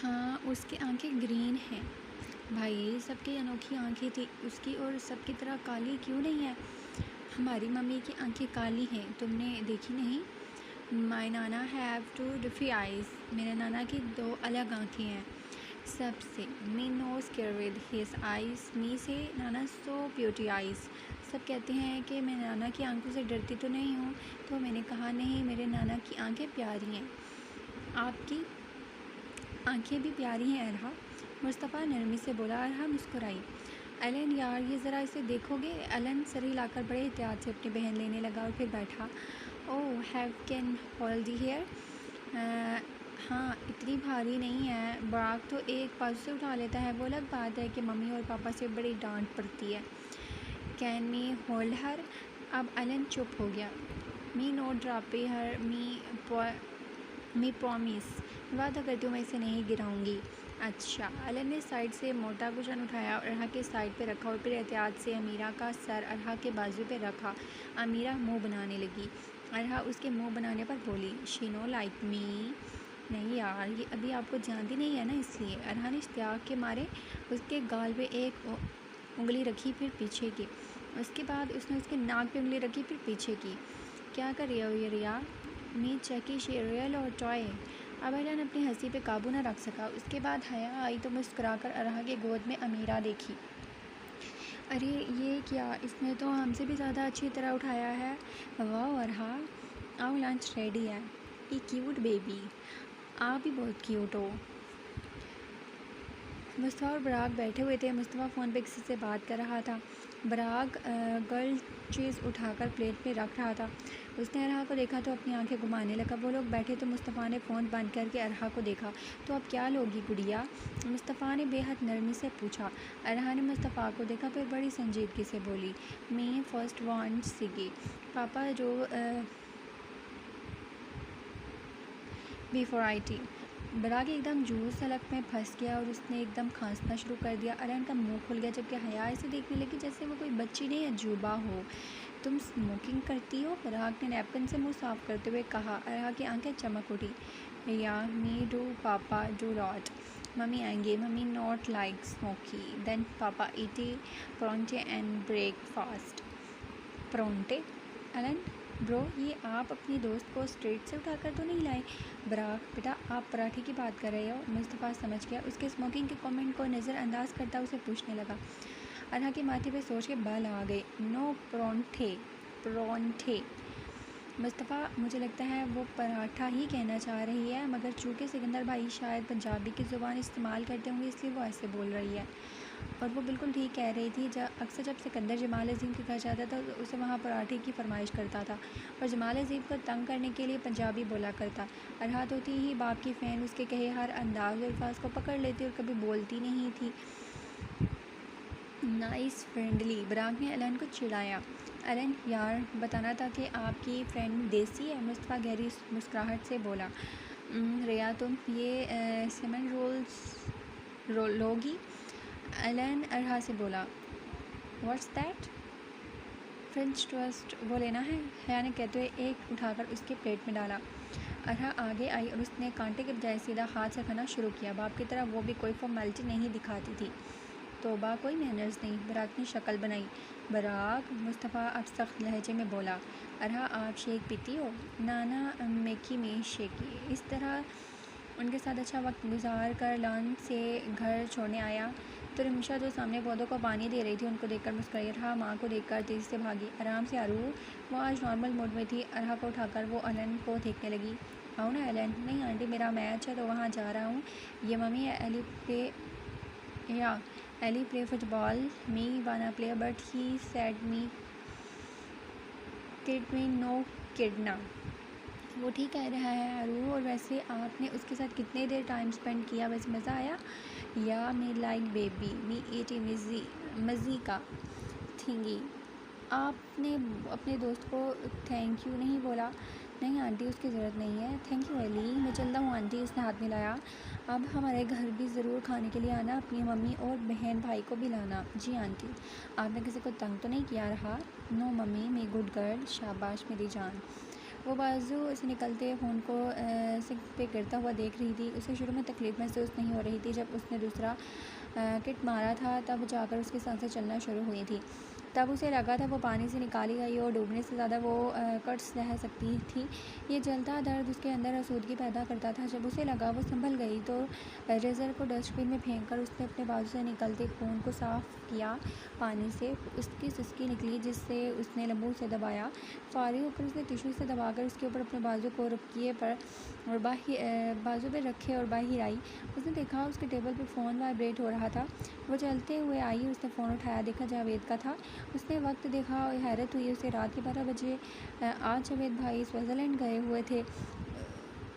हाँ, उसकी आंखें ग्रीन हैं। भाई, सबकी अनोखी आंखें थी उसकी और सबकी तरह काली क्यों नहीं है? हमारी मम्मी की आंखें काली हैं, तुमने देखी नहीं? माई नाना हैव टू डिफी आइज़। मेरे नाना की दो अलग आंखें हैं सबसे। Me no scare with his eyes. Me से नाना सो ब्यूटी आइज़। सब कहते हैं कि मैं नाना की आंखों से डरती तो नहीं हूँ, तो मैंने कहा नहीं, मेरे नाना की आंखें प्यारी हैं। आपकी आंखें भी प्यारी हैं अरहा, मुस्तफ़ा नरमी से बोला। अरहा मुस्कुराई। एलन यार, ये ज़रा इसे देखोगे? एलन सर हिलाकर बड़े एहतियात से अपनी बहन लेने लगा और फिर बैठा। Oh, have can hold the hair? हाँ, इतनी भारी नहीं है। बराक तो एक बाजू से उठा लेता है। वो अलग बात है कि मम्मी और पापा से बड़ी डांट पड़ती है। कैन मी होल्ड हर? अब एलन चुप हो गया। मी नोट ड्रापे हर, मी प्रॉमिस। वादा करती हूँ मैं इसे नहीं गिराऊंगी। अच्छा। एलन ने साइड से मोटा कुशन उठाया और अरहा के साइड पे रखा और फिर एहतियात से अमीरा का सर अरहा के बाजू पे रखा। अमीरा मुंह बनाने लगी। अरहा उसके मुंह बनाने पर बोली, शी नो लाइक मी। नहीं यार, ये अभी आपको जानती नहीं है ना, इसलिए। अरहा ने इश्तियाक के मारे उसके गाल पे एक उंगली रखी, फिर पीछे की। उसके बाद उसने उसके नाक पे उंगली रखी, फिर पीछे की। क्या कर रही हो ये रिया? मी चेकी शी रियल और टॉय? अब एलन अपनी हंसी पे काबू न रख सका। उसके बाद हया आई तो मुस्कुराकर अरहा के गोद में अमीरा देखी। अरे ये क्या, इसने तो हमसे भी ज़्यादा अच्छी तरह उठाया है। वाह अरहा, आओ लंच रेडी है। ये क्यूट बेबी, आप भी बहुत क्यूट हो। मुस्तफ़ा और बराक बैठे हुए थे। मुस्तफ़ा फ़ोन पे किसी से बात कर रहा था। बराक गर्ल चीज़ उठाकर प्लेट में रख रहा था। उसने अरहा को देखा तो अपनी आंखें घुमाने लगा। वो लोग बैठे तो मुस्तफ़ा ने फ़ोन बंद करके अरहा को देखा। तो अब क्या लोगी गुड़िया? मुस्तफ़ा ने बेहद नरमी से पूछा। अरहा ने मुस्तफ़ा को देखा, फिर बड़ी संजीदगी से बोली, मी फर्स्ट वांट सिगी। पापा जो बिफोर आई टी। बराक एकदम जूस हलक में फंस गया और उसने एकदम खांसना शुरू कर दिया। एलन का मुंह खुल गया, जबकि हया इसे देखने लगी जैसे वो कोई बच्ची नहीं अजूबा हो। तुम स्मोकिंग करती हो? बराक ने नैपकिन से मुंह साफ करते हुए कहा। अरहा की आंखें चमक उठी। या me do, papa do not. मम्मी आएंगे, मम्मी not like smoky. Then papa eat परोंठे एंड ब्रेकफास्ट। परोंठे? एलन ब्रो, ये आप अपनी दोस्त को स्ट्रीट से उठाकर तो नहीं लाए? बराक बेटा, आप पराठे की बात कर रहे हो? मुस्तफ़ा समझ गया। उसके स्मोकिंग के कमेंट को नज़रअंदाज करता उसे पूछने लगा। अरहा के माथे पे सोच के बाल आ गए। नो परोंठे, परोंठे। मुस्तफ़ा, मुझे लगता है वो पराठा ही कहना चाह रही है, मगर चूँकि सिकंदर भाई शायद पंजाबी की ज़ुबान इस्तेमाल करते होंगे, इसलिए वो ऐसे बोल रही है। और वो बिल्कुल ठीक कह रही थी। अक्सर जब सिकंदर जमाल अज़ीम के घर जाता था तो उसे वहाँ पराठे की फरमाइश करता था और जमाल अज़ीम को तंग करने के लिए पंजाबी बोला करता। अरहा तो थी ही बाप की फ़ैन, उसके कहे हर अंदाज़ और अल्फाज को पकड़ लेती और कभी बोलती नहीं थी। Nice friendly. बराक ने एलन को चिढ़ाया। एलन यार, बताना था कि आपकी फ्रेंड देसी है। मुस्तफ़ा गहरी मुस्कुराहट से बोला। रिया, तुम ये सिमन रोल्स लोगी? एलन अरहा से बोला। What's that? फ्रेंच टोस्ट, वो लेना है? हया ने कहते हुए एक उठाकर उसके प्लेट में डाला। अरहा आगे आई और उसने कांटे के बजाय सीधा हाथ से खाना शुरू किया। बाप की तरह वो भी कोई फॉर्मेलिटी नहीं दिखाती थी। तोबा, कोई मैनर्स नहीं। बराक ने शक्ल बनाई। बराक, मुस्तफ़ा अब सख्त लहजे में बोला। अरहा, आप शेक पीती हो? नाना मेकी में शेकी। इस तरह उनके साथ अच्छा वक्त गुजार कर लॉन से घर छोड़ने आया तो रिमशा जो सामने पौधों को पानी दे रही थी उनको देखकर मुस्कुराई। अरहा माँ को देखकर तेज़ी से भागी। आराम से आरू, वो आज नॉर्मल मूड में थी। अरहा को उठाकर वो एलन को देखने लगी। आओ ना एलन। नहीं आंटी, मेरा मैच है तो वहाँ जा रहा हूँ। ये मम्मी Ellie play football. Me wanna play but he said me kid me no किडना। वो ठीक कह रहा है आरू। और वैसे आपने उसके साथ कितने देर टाइम स्पेंड किया? वैसे मज़ा आया? या मी लाइक बेबी मी ईटी मज़ी का थिंगी। आपने अपने दोस्त को थैंक यू नहीं बोला? नहीं आंटी, उसकी ज़रूरत नहीं है। थैंक यू एली, मैं चलता हूँ आंटी। उसने हाथ मिलाया। अब हमारे घर भी ज़रूर खाने के लिए आना, अपनी मम्मी और बहन भाई को भी लाना। जी आंटी। आपने किसी को तंग तो नहीं किया? रहा? नो मम्मी, मैं गुड गर्ल। शाबाश मेरी जान। वो बाजू से निकलते फ़ोन को सिंक पे गिरता हुआ देख रही थी। उसे शुरू में तकलीफ़ महसूस नहीं हो रही थी। जब उसने दूसरा किट मारा था तब जाकर उसकी सांसें चलना शुरू हुई थी। तब उसे लगा था वो पानी से निकाली गई और डूबने से ज़्यादा वो कट रह सकती थी। ये जलता दर्द उसके अंदर आसूदगी पैदा करता था। जब उसे लगा वो संभल गई तो रेज़र को डस्टबिन में फेंक कर उसने अपने बाजू से निकलते खून को साफ़ किया पानी से। उसकी सिसकी निकली जिससे उसने लंबू से दबाया। फारिग होकर उसने टिश्यू से दबाकर उसके ऊपर अपने बाजू को रुकिए पर और बाजू पर रखे और बाहर आई। उसने देखा उसके टेबल पर फ़ोन वाइब्रेट हो रहा था। वो चलते हुए आई। उसने फ़ोन उठाया, देखा जावेद का था। उसने वक्त देखा और हैरत हुई। उसे रात के 12 बजे आज जावेद भाई स्विट्ज़रलैंड गए हुए थे।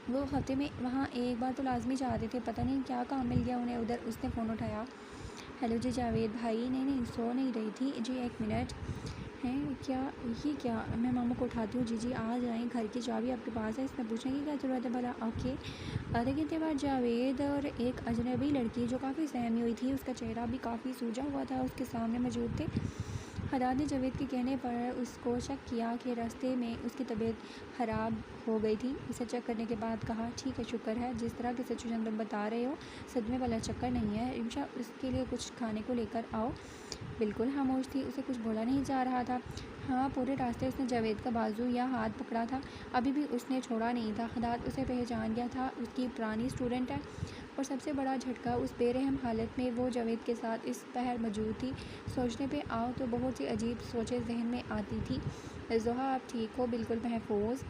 वो हफ्ते में वहाँ एक बार तो लाजमी चाहते थे। पता नहीं क्या काम मिल गया उन्हें उधर। उसने फ़ोन उठाया। हेलो जी जावेद भाई। नहीं सो नहीं रही थी जी, एक मिनट। हैं क्या? ये क्या? मैं मामू को उठाती हूँ। जी आ जाएँ, घर की चाबी आपके पास है। इसने पूछने की क्या ज़रूरत है भला? ओके। आधे घंटे बाद जावेद और एक अजनबी लड़की जो काफ़ी सहमी हुई थी, उसका चेहरा भी काफ़ी सूजा हुआ था, उसके सामने मौजूद थे। हदाद ने जावेद के कहने पर उसको शक किया कि रास्ते में उसकी तबीयत ख़राब हो गई थी। उसे चेक करने के बाद कहा, ठीक है, शुक्र है जिस तरह की सिचुएशन तुम बता रहे हो सदमे वाला चक्कर नहीं है। रिमशा, उसके लिए कुछ खाने को लेकर आओ। बिल्कुल खामोश थी। उसे कुछ बोला नहीं जा रहा था। हाँ, पूरे रास्ते उसने जावेद का बाजू या हाथ पकड़ा था। अभी भी उसने छोड़ा नहीं था। हदाद उसे पहचान गया था। उसकी पुरानी स्टूडेंट है। और सबसे बड़ा झटका, उस बेरहम हालत में वो जावेद के साथ इस पहर मौजूद थी। सोचने पे आओ तो बहुत सी अजीब सोचें जहन में आती थी। ज़ोहा, आप ठीक हो? बिल्कुल महफूज।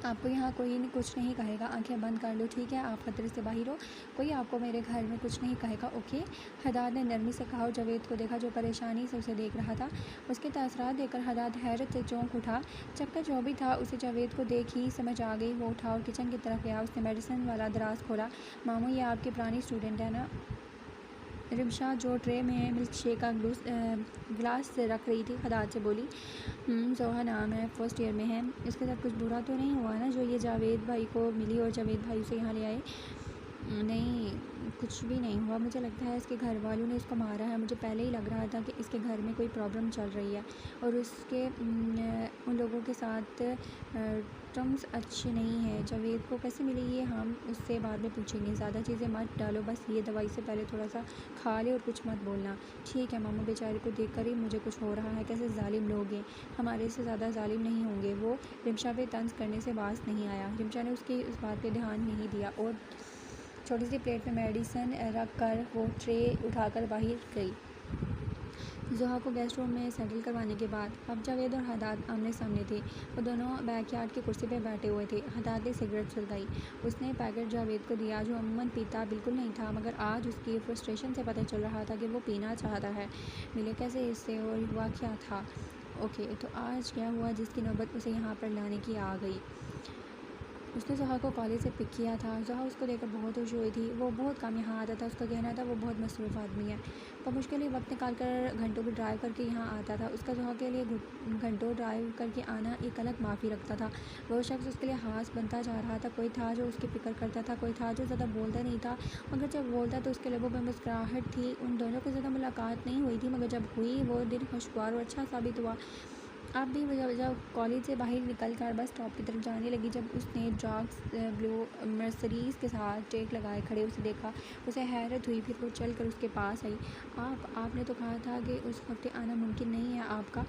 आपको यहाँ कोई कुछ नहीं कहेगा। आंखें बंद कर लो, ठीक है? आप खतरे से बाहर हो। कोई आपको मेरे घर में कुछ नहीं कहेगा, ओके? हदाद ने नरमी से कहा और जावेद को देखा जो परेशानी से उसे देख रहा था। उसके तासरात देखकर हदाद हैरत से चौंक उठा। चक्कर जो भी था उसे जावेद को देख ही समझ आ गई। वो उठा और किचन की तरफ गया। उसने मेडिसिन वाला दराज खोला। मामू, ये आपकी पुरानी स्टूडेंट है ना? रिमशा, जो ट्रे में मिल्क शेक का गिलास रख रही थी, हदाद से बोली। जोहा नाम है, फर्स्ट ईयर में है। इसके साथ कुछ बुरा तो नहीं हुआ ना जो ये जावेद भाई को मिली और जावेद भाई उसे यहाँ ले आए? नहीं, कुछ भी नहीं हुआ। मुझे लगता है इसके घर वालों ने इसको मारा है। मुझे पहले ही लग रहा था कि इसके घर में कोई प्रॉब्लम चल रही है और उसके उन लोगों के साथ टर्म्स अच्छे नहीं हैं। जावेद को कैसे मिली ये हम उससे बाद में पूछेंगे। ज़्यादा चीज़ें मत डालो, बस ये दवाई से पहले थोड़ा सा खा ले और कुछ मत बोलना, ठीक है? मामू बेचारे को देख कर ही मुझे कुछ हो रहा है। कैसे जालिम लोग हैं, हमारे से ज़्यादा जालिम नहीं होंगे। वो रिमशा पे तंज करने से बाज नहीं आया। रिमशा ने उसकी उस बात पे ध्यान नहीं दिया और छोटी सी प्लेट में मेडिसिन रख कर वो ट्रे उठाकर बाहर गई। जोहा को गेस्ट रूम में सेटल करवाने के बाद अब जावेद और हदाद आमने सामने थे। वो दोनों बैकयार्ड की कुर्सी पर बैठे हुए थे। हदाद ने सिगरेट सुलगाई। उसने पैकेट जावेद को दिया जो अमूमन पीता बिल्कुल नहीं था, मगर आज उसकी फ्रस्ट्रेशन से पता चल रहा था कि वो पीना चाहता है। मिले कैसे इससे और हुआ क्या था? ओके, तो आज क्या हुआ जिसकी नौबत उसे यहाँ पर लाने की आ गई? उसने जोहा को कॉलेज से पिक किया था। जोहा उसको देखकर बहुत खुश हुई थी। वो बहुत कम यहाँ आता था। उसका कहना था वो बहुत मसरूफ़ आदमी है। वो मुश्किल ही वक्त निकाल कर घंटों की ड्राइव करके यहाँ आता था। उसका जोहा के लिए घंटों ड्राइव करके आना एक अलग माफ़ी रखता था। वो शख्स उसके लिए ख़ास बनता जा रहा था। कोई था जो उसकी फ़िक्र करता था, कोई था जो ज़्यादा बोलता नहीं था, मगर जब बोलता तो उसके लोगों पर मुस्कुराहट थी। उन दोनों की ज़्यादा मुलाकात नहीं हुई थी, मगर जब हुई वो दिन खुशगवार और अच्छा साबित हुआ। अब भी जब कॉलेज से बाहर निकल कर बस स्टॉप की तरफ जाने लगी, जब उसने जॉक्स ब्लू मर्सरीज़ के साथ टेक लगाए खड़े उसे देखा, उसे हैरत हुई। फिर वो चल कर उसके पास आई। आपने तो कहा था कि उस हफ्ते आना मुमकिन नहीं है आपका।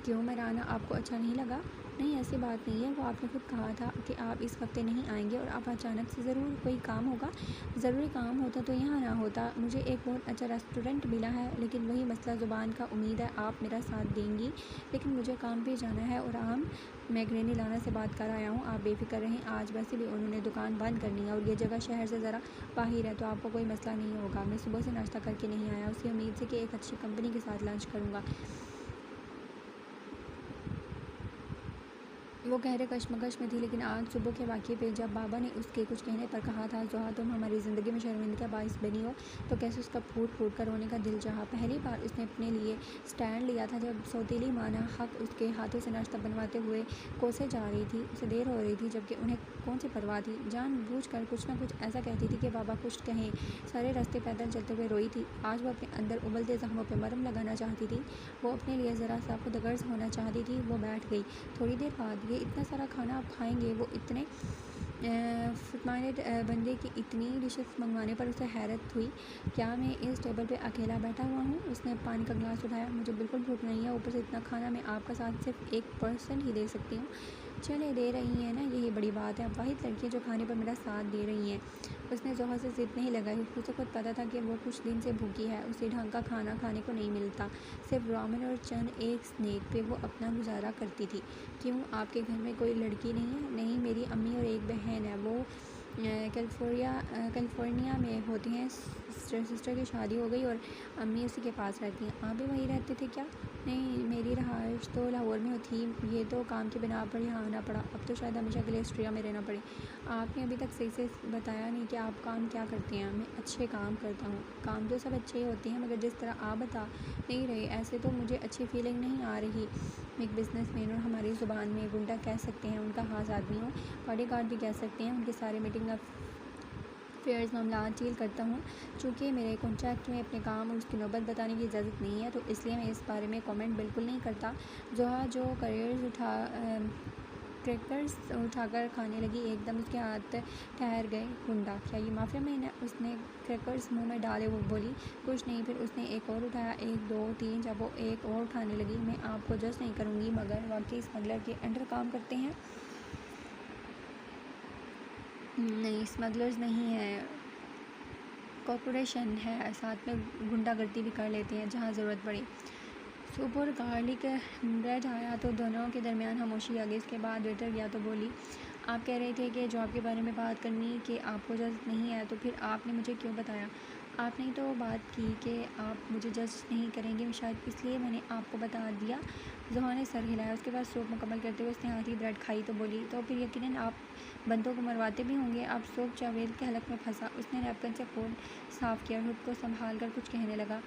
क्यों मेरा आना आपको अच्छा नहीं लगा? नहीं, ऐसी बात नहीं है। वो आपने खुद कहा था कि आप इस हफ्ते नहीं आएंगे और आप अचानक से ज़रूर कोई काम होगा। ज़रूरी काम होता तो यहाँ ना होता। मुझे एक बहुत अच्छा रेस्टोरेंट मिला है, लेकिन वही मसला ज़ुबान का। उम्मीद है आप मेरा साथ देंगी, लेकिन मुझे काम पे जाना है और मैं ग्रैनी लाना से बात कर आया हूँ। आप बेफिक्र रहें, आज वैसे भी उन्होंने दुकान बंद करनी है और ये जगह शहर से ज़रा बाहर है, तो आपको कोई मसला नहीं होगा। मैं सुबह से नाश्ता करके नहीं आया, उसी उम्मीद से कि एक अच्छी कंपनी के साथ लंच करूँगा। वो गहरे कश्मकश में थी, लेकिन आज सुबह के वाक़ये पे जब बाबा ने उसके कुछ कहने पर कहा था, जोहा तुम हमारी ज़िंदगी में शर्मिंदगी का बाइस बनी हो, तो कैसे उसका फूट फूट कर रोने का दिल चाहा। पहली बार उसने अपने लिए स्टैंड लिया था जब सौतेली माना हक उसके हाथों से नाश्ता बनवाते हुए कोसे जा रही थी। उसे देर हो रही थी, जबकि उन्हें कौन सी परवाह थी। जानबूझकर कुछ ना कुछ ऐसा कहती थी कि बाबा कुछ कहें। सारे रास्ते पैदल चलते हुए रोई थी। आज वो अपने अंदर उबलते ज़ख्मों पर मरहम लगाना चाहती थी। वो अपने लिए ज़रा सा खुदगर्ज़ होना चाहती थी। वो बैठ गई। थोड़ी देर बाद ये इतना सारा खाना आप खाएंगे? वो इतने फुटमाइनेट बंदे की इतनी डिशेस मंगवाने पर उसे हैरत हुई। क्या मैं इस टेबल पे अकेला बैठा हुआ हूँ? उसने पानी का गिलास उठाया। मुझे बिल्कुल भूख नहीं है, ऊपर से इतना खाना मैं आपका साथ सिर्फ एक पर्सन ही दे सकती हूँ। चले दे रही हैं ना, यही बड़ी बात है। अब वाहिद लड़की जो खाने पर मेरा साथ दे रही हैं। उसने जोहा से ज़िद नहीं लगाई। उसे खुद पता था कि वो कुछ दिन से भूखी है, उसे ढंग का खाना खाने को नहीं मिलता। सिर्फ रामेन और चंद एक स्नैक पे वो अपना गुजारा करती थी। क्यों, आपके घर में कोई लड़की नहीं है? नहीं, मेरी अम्मी और एक बहन है, वो कैलिफोर्निया में होती हैं। सिस्टर की शादी हो गई और अम्मी उसी के पास रहती हैं। आप भी वहीं रहते थे क्या? नहीं, मेरी रहाइश तो लाहौर में थी, ये तो काम की बिना पर यहाँ आना पड़ा। अब तो शायद हमेशा के लिए ऑस्ट्रिया में रहना पड़े। आपने अभी तक सही से बताया नहीं कि आप काम क्या करते हैं। मैं अच्छे काम करता हूँ। काम तो सब अच्छे ही होते हैं, मगर जिस तरह आप बता नहीं रहे, ऐसे तो मुझे अच्छी फीलिंग नहीं आ रही। मैं एक बिजनेसमैन और हमारी ज़ुबान में गुंडा कह सकते हैं, उनका खास आदमी हूँ। बॉडीगार्ड भी कह सकते हैं। उनके सारे मीटिंग फेयर्स मामला डील करता हूँ। चूँकि मेरे कॉन्ट्रैक्ट में अपने काम और उसकी नौबत बताने की इजाज़त नहीं है, तो इसलिए मैं इस बारे में कमेंट बिल्कुल नहीं करता। जोहा जो क्रैकर्स उठाकर खाने लगी, एकदम उसके हाथ ठहर गए। गुंडा, क्या ये माफिया मैन है? उसने क्रैकर्स मुंह में डाले वो बोली। कुछ नहीं। फिर उसने एक और उठाया, 1 2 3। जब वो एक और उठाने लगी, मैं आपको जज नहीं करूँगी, मगर वाकई स्मगलर के अंडर काम करते हैं? नहीं, स्मगलर्स नहीं है, कॉरपोरेशन है। साथ में गुंडागर्दी भी कर लेते हैं जहाँ ज़रूरत पड़े। सूप और गार्लिक ब्रेड आया तो दोनों के दरमियान खामोशी आ गई। उसके बाद वेटर गया तो बोली, आप कह रहे थे कि जॉब के बारे में बात करनी कि आपको इजाज़त नहीं है, तो फिर आपने मुझे क्यों बताया? आपने तो बात की कि आप मुझे जज नहीं करेंगे, शायद इसलिए मैंने आपको बता दिया। जोहा ने सर हिलाया। उसके बाद सूप मुकम्मल करते हुए उसने आधी ब्रेड खाई तो बोली, तो फिर यकीनन आप बंदों को मरवाते भी होंगे। आप सूप जावेद के हलक में फंसा। उसने नैपकिन से खून साफ़ किया, खुद को संभाल कर कुछ कहने लगा।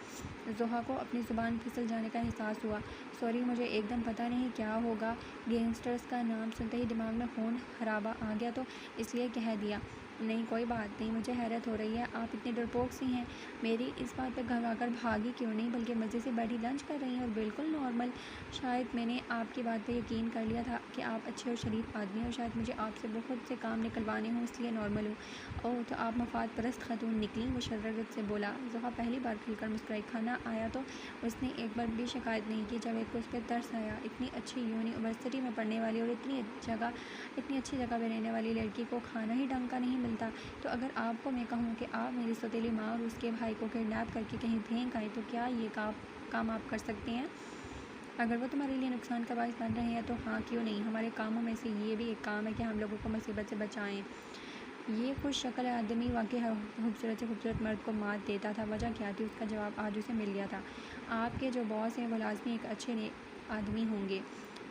जोहा को अपनी ज़ुबान फिसल जाने का एहसास हुआ। सॉरी, मुझे एकदम पता नहीं क्या होगा। गैंगस्टर्स का नाम सुनते ही दिमाग में खून खराबा आ गया, तो इसलिए कह दिया। नहीं, कोई बात नहीं। मुझे हैरत हो रही है, आप इतने डरपोक सी हैं। मेरी इस बात पर घबरा कर भागी क्यों नहीं, बल्कि मज़े से बैठी लंच कर रही हैं और बिल्कुल नॉर्मल। शायद मैंने आपकी बात पर यकीन कर लिया था कि आप अच्छे और शरीफ आदमी हैं, और शायद मुझे आपसे बहुत से काम निकलवाने हों, इसलिए नॉर्मल हूँ। ओह, तो आप मफाद परस्त खातून निकली, वो शर्रत से बोला। जोहा पहली बार खुलकर मुस्कुराई। खाना आया तो उसने एक बार भी शिकायत नहीं की। जावेद को उस पर तरस आया। इतनी अच्छी यूनिवर्सिटी में पढ़ने वाली और इतनी अच्छी जगह पर रहने वाली लड़की को खाना ही ढंग का नहीं मिलता। तो अगर आपको मैं कहूँ कि आप मेरी सौतेली माँ और उसके भाई को किडनैप करके कहीं फेंक आए, तो क्या ये काम आप कर सकते हैं? अगर वो तुम्हारे लिए नुकसान का बायस बन रहे हैं तो हाँ, क्यों नहीं। हमारे कामों में से ये भी एक काम है कि हम लोगों को मुसीबत से बचाएं। ये खुश शक्ल आदमी वाकई खूबसूरत से खूबसूरत मर्द को मात देता था। वजह क्या थी? उसका जवाब आज उसे मिल गया था। आपके जो बॉस हैं वो लाजमी एक अच्छे आदमी होंगे।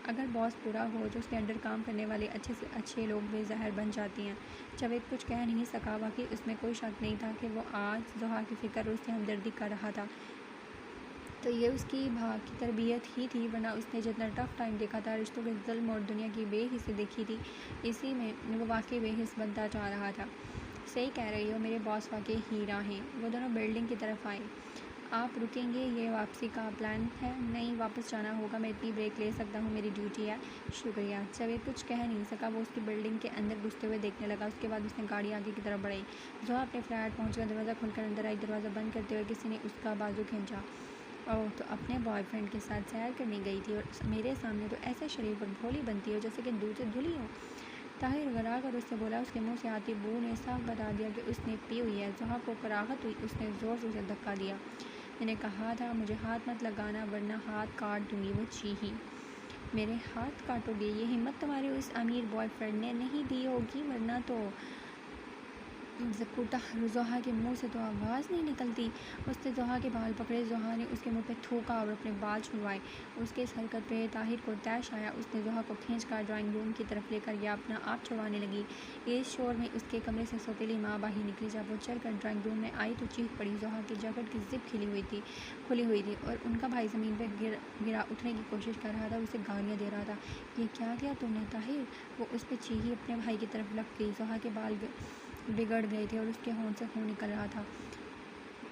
अगर बॉस बुरा हो तो उसके अंडर काम करने वाले अच्छे से अच्छे लोग बेज़हर बन जाते हैं। जावेद कुछ कह नहीं सका। वाकई उसमें कोई शक नहीं था कि वो आज जोहा की फ़िक्र और उससे हमदर्दी कर रहा था। तो ये उसकी भाग की तरबियत ही थी, वरना उसने जितना टफ़ टाइम देखा था, रिश्तों के ज़ुल्म और दुनिया की बेहिस्सी देखी थी, इसी में वो वाकई बेहिस बनता जा रहा था। सही कह रही हो, मेरे बॉस वाकई हीरा हैं। वो दोनों बिल्डिंग की तरफ आए। आप रुकेंगे? ये वापसी का प्लान है? नहीं, वापस जाना होगा। मैं इतनी ब्रेक ले सकता हूँ, मेरी ड्यूटी है। शुक्रिया। जावेद कुछ कह नहीं सका। वो उसकी बिल्डिंग के अंदर घुसते हुए देखने लगा। उसके बाद उसने गाड़ी आगे की तरफ बढ़ाई। जोहा अपने फ्लैट पहुँचकर दरवाज़ा खोलकर अंदर आई। दरवाज़ा बंद करते हुए किसी ने उसका बाजू खींचा। ओह, तो अपने बॉयफ्रेंड के साथ सैर करने गई थी और मेरे सामने तो ऐसे शरीफ और भोली बनती हो जैसे कि दूध से धुली हो। ताहिर घबरा कर उससे बोला। उसके मुंह से आती बू ने साफ बता दिया कि उसने पी हुई है। जोहा को कराहत हुई। उसने ज़ोर से उसे धक्का दिया। मैंने कहा था मुझे हाथ मत लगाना, वरना हाथ काट दूंगी। वो चीखी। मेरे हाथ काटोगे? ये हिम्मत तुम्हारे उस अमीर बॉयफ्रेंड ने नहीं दी होगी, वरना तो ज़कूटा। जोहा के मुंह से तो आवाज़ नहीं निकलती। उसने जोहा के बाल पकड़े। जोहा ने उसके मुंह पे थूका और अपने बाल छुड़वाए। उसके इस हरकत पे ताहिर को तैश आया। उसने जोहा को खींचकर ड्राइंग रूम की तरफ लेकर या अपना आप छुड़वाने लगी। इस शोर में उसके कमरे से सौतेली माँ बाहर निकली। जब वो चलकर ड्राइंग रूम में आई तो चीख पड़ी। जोहा की जैकेट की जिप खुली हुई थी और उनका भाई ज़मीन पर गिरा उठने की कोशिश कर रहा था। उसे गालियाँ दे रहा था। ये क्या किया तुमने ताहिर? वो उस पर चीखी। अपने भाई की तरफ लग गई। जोहा के बाल बिगड़ गए थे और उसके होंठ से खून निकल रहा था।